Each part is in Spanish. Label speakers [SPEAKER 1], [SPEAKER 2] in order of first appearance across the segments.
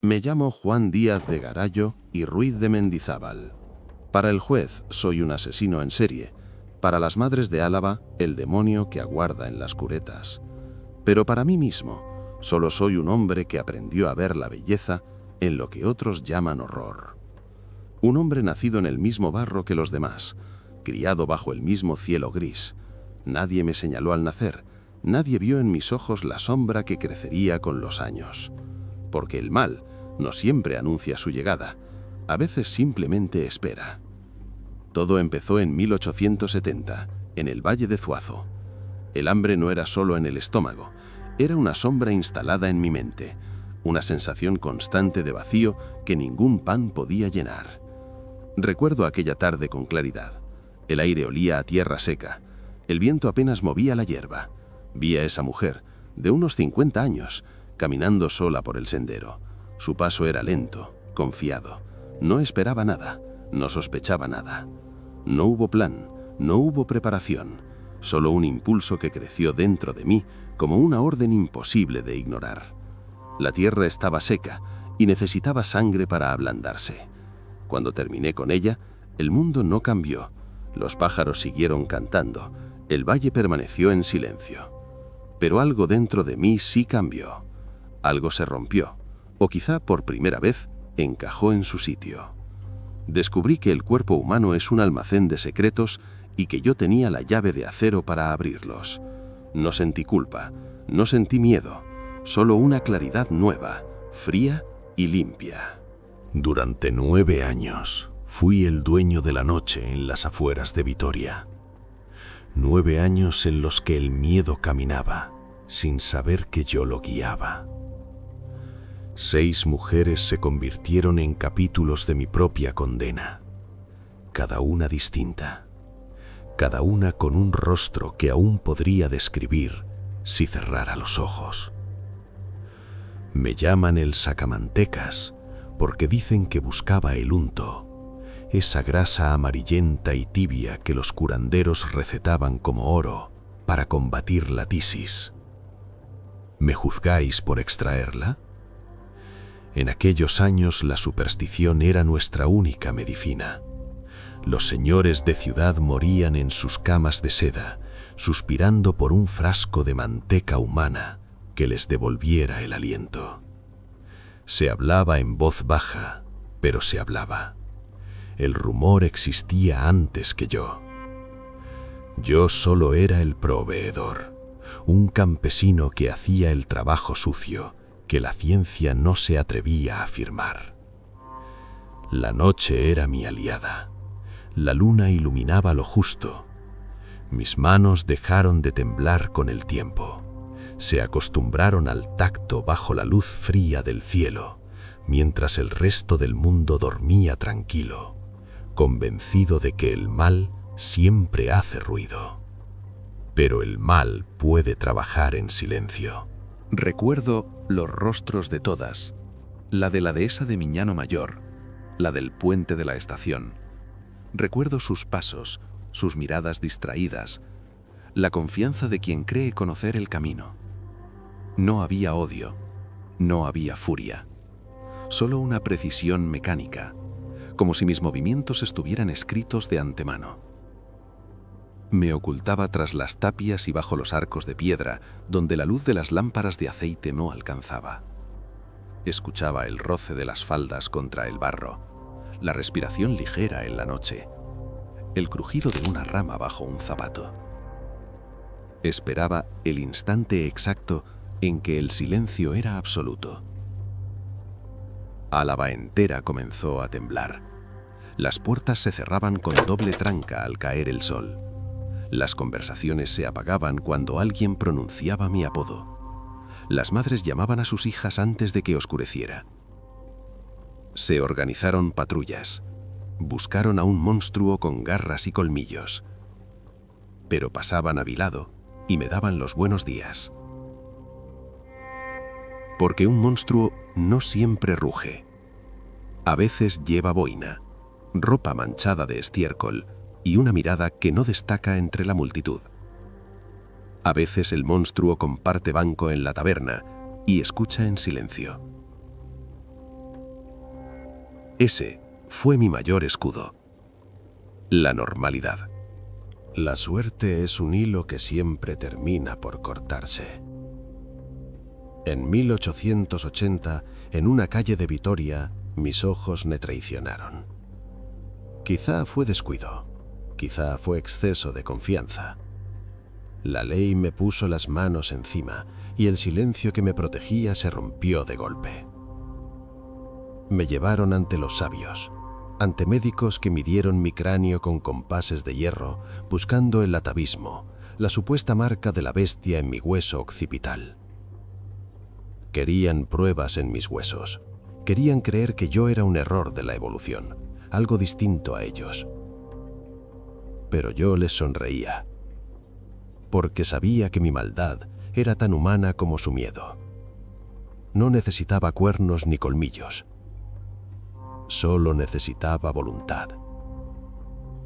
[SPEAKER 1] Me llamo Juan Díaz de Garallo y Ruiz de Mendizábal. Para el juez soy un asesino en serie, para las madres de Álava el demonio que aguarda en las curetas. Pero para mí mismo solo soy un hombre que aprendió a ver la belleza en lo que otros llaman horror. Un hombre nacido en el mismo barro que los demás, criado bajo el mismo cielo gris. Nadie me señaló al nacer, nadie vio en mis ojos la sombra que crecería con los años. Porque el mal no siempre anuncia su llegada, a veces simplemente espera. Todo empezó en 1870, en el Valle de Zuazo. El hambre no era solo en el estómago, era una sombra instalada en mi mente, una sensación constante de vacío que ningún pan podía llenar. Recuerdo aquella tarde con claridad. El aire olía a tierra seca, el viento apenas movía la hierba. Vi a esa mujer, de unos 50 años, caminando sola por el sendero. Su paso era lento, confiado. No esperaba nada, no sospechaba nada. No hubo plan, no hubo preparación, solo un impulso que creció dentro de mí como una orden imposible de ignorar. La tierra estaba seca y necesitaba sangre para ablandarse. Cuando terminé con ella, el mundo no cambió. Los pájaros siguieron cantando, el valle permaneció en silencio. Pero algo dentro de mí sí cambió. Algo se rompió, o quizá por primera vez encajó en su sitio. Descubrí que el cuerpo humano es un almacén de secretos y que yo tenía la llave de acero para abrirlos. No sentí culpa, no sentí miedo, solo una claridad nueva, fría y limpia.
[SPEAKER 2] Durante 9 años fui el dueño de la noche en las afueras de Vitoria. 9 años en los que el miedo caminaba, sin saber que yo lo guiaba. 6 mujeres se convirtieron en capítulos de mi propia condena, cada una distinta, cada una con un rostro que aún podría describir si cerrara los ojos. Me llaman el sacamantecas porque dicen que buscaba el unto, esa grasa amarillenta y tibia que los curanderos recetaban como oro para combatir la tisis. ¿Me juzgáis por extraerla? En aquellos años la superstición era nuestra única medicina. Los señores de ciudad morían en sus camas de seda, suspirando por un frasco de manteca humana que les devolviera el aliento. Se hablaba en voz baja, pero se hablaba. El rumor existía antes que yo. Yo solo era el proveedor, un campesino que hacía el trabajo sucio que la ciencia no se atrevía a afirmar. La noche era mi aliada. La luna iluminaba lo justo. Mis manos dejaron de temblar con el tiempo. Se acostumbraron al tacto bajo la luz fría del cielo, mientras el resto del mundo dormía tranquilo, convencido de que el mal siempre hace ruido. Pero el mal puede trabajar en silencio.
[SPEAKER 3] Recuerdo los rostros de todas, la de la dehesa de Miñano Mayor, la del puente de la estación. Recuerdo sus pasos, sus miradas distraídas, la confianza de quien cree conocer el camino. No había odio, no había furia, solo una precisión mecánica, como si mis movimientos estuvieran escritos de antemano. Me ocultaba tras las tapias y bajo los arcos de piedra, donde la luz de las lámparas de aceite no alcanzaba. Escuchaba el roce de las faldas contra el barro, la respiración ligera en la noche, el crujido de una rama bajo un zapato. Esperaba el instante exacto en que el silencio era absoluto. Álava entera comenzó a temblar. Las puertas se cerraban con doble tranca al caer el sol. Las conversaciones se apagaban cuando alguien pronunciaba mi apodo. Las madres llamaban a sus hijas antes de que oscureciera. Se organizaron patrullas. Buscaron a un monstruo con garras y colmillos. Pero pasaban a mi lado y me daban los buenos días. Porque un monstruo no siempre ruge. A veces lleva boina, ropa manchada de estiércol y una mirada que no destaca entre la multitud. A veces el monstruo comparte banco en la taberna y escucha en silencio. Ese fue mi mayor escudo. La normalidad.
[SPEAKER 2] La suerte es un hilo que siempre termina por cortarse. En 1880, en una calle de Vitoria, mis ojos me traicionaron. Quizá fue descuido, quizá fue exceso de confianza. La ley me puso las manos encima y el silencio que me protegía se rompió de golpe. Me llevaron ante los sabios, ante médicos que midieron mi cráneo con compases de hierro, buscando el atavismo, la supuesta marca de la bestia en mi hueso occipital. Querían pruebas en mis huesos. Querían creer que yo era un error de la evolución, algo distinto a ellos. Pero yo les sonreía, porque sabía que mi maldad era tan humana como su miedo. No necesitaba cuernos ni colmillos. Solo necesitaba voluntad.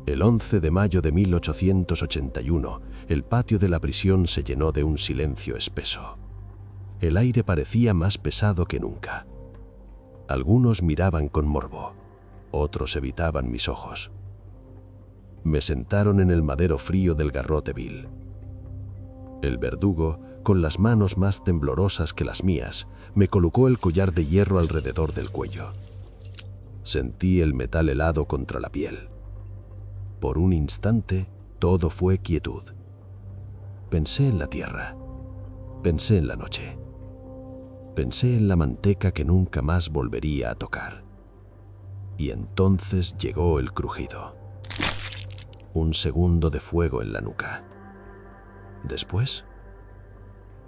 [SPEAKER 2] El 11 de mayo de 1881, el patio de la prisión se llenó de un silencio espeso. El aire parecía más pesado que nunca. Algunos miraban con morbo, otros evitaban mis ojos. Me sentaron en el madero frío del garrote vil. El verdugo, con las manos más temblorosas que las mías, me colocó el collar de hierro alrededor del cuello. Sentí el metal helado contra la piel. Por un instante, todo fue quietud. Pensé en la tierra, pensé en la noche. Pensé en la manteca que nunca más volvería a tocar. Y entonces llegó el crujido. Un segundo de fuego en la nuca. Después,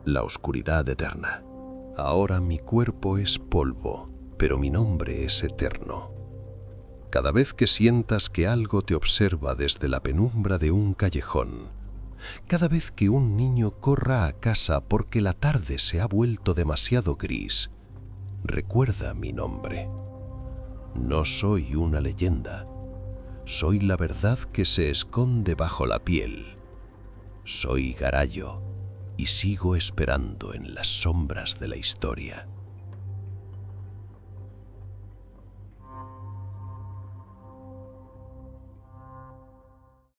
[SPEAKER 2] la oscuridad eterna.
[SPEAKER 1] Ahora mi cuerpo es polvo, pero mi nombre es eterno. Cada vez que sientas que algo te observa desde la penumbra de un callejón, cada vez que un niño corra a casa porque la tarde se ha vuelto demasiado gris, recuerda mi nombre. No soy una leyenda. Soy la verdad que se esconde bajo la piel. Soy Garallo y sigo esperando en las sombras de la historia.